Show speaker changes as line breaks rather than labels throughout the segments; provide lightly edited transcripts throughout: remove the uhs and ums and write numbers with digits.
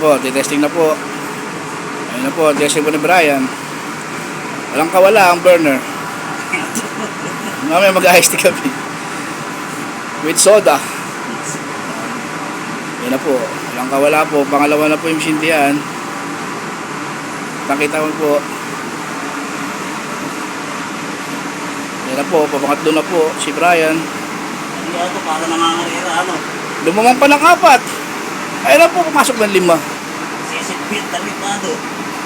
po, titesting na po. Ayun na po, testing po ni Brian. Walang kawala ang burner. Mamaya mag-ice tea kami. With soda. Ayun na po, walang kawala po. Pangalawa na po yung sindihan. Nakita mo po. Ayun na po, papangatlo na po si Brian.
Hindi ako para nangangarira, ano?
Lumamang pa ng 4. Ayun na po, pumasok ng 5.
Sisipit, tamitado.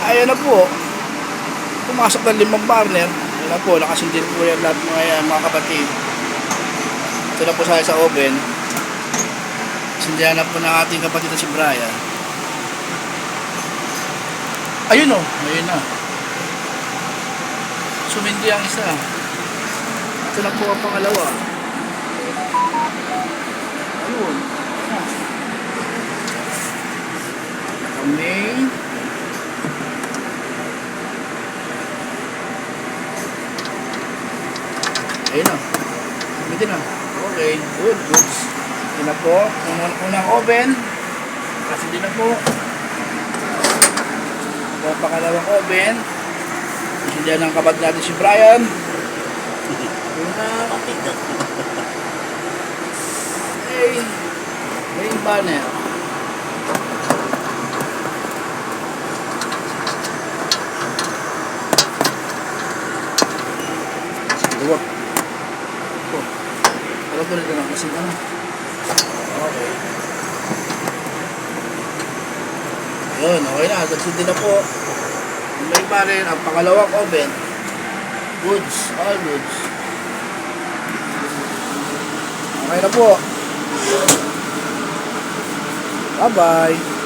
Ayun na po. Pumasok ng 5 burner. Ayun na po, nakasindin po yan lahat mga kapatid. Ito na po sa oven. Sindihan na po ng ating kapatid na si Brian. Ayun o, ayun na. Sumindi ang isa. Ito na po ang pangalawa. Ayun. Kami. Ayun na. Sumindi na. Okay, good. Ito na po. Unang oven. Kasi din na po. Ito ang pangalawang oven. Sindihan ng kapatid natin si Brian. Okay. Main burner. Luwag. Oh. Alam ko rin lang kasi ano. Okay. Yun, okay na. Nagsindi na po. May burner ang pangalawang oven. Goods. All goods. Okay na po. Bye-bye.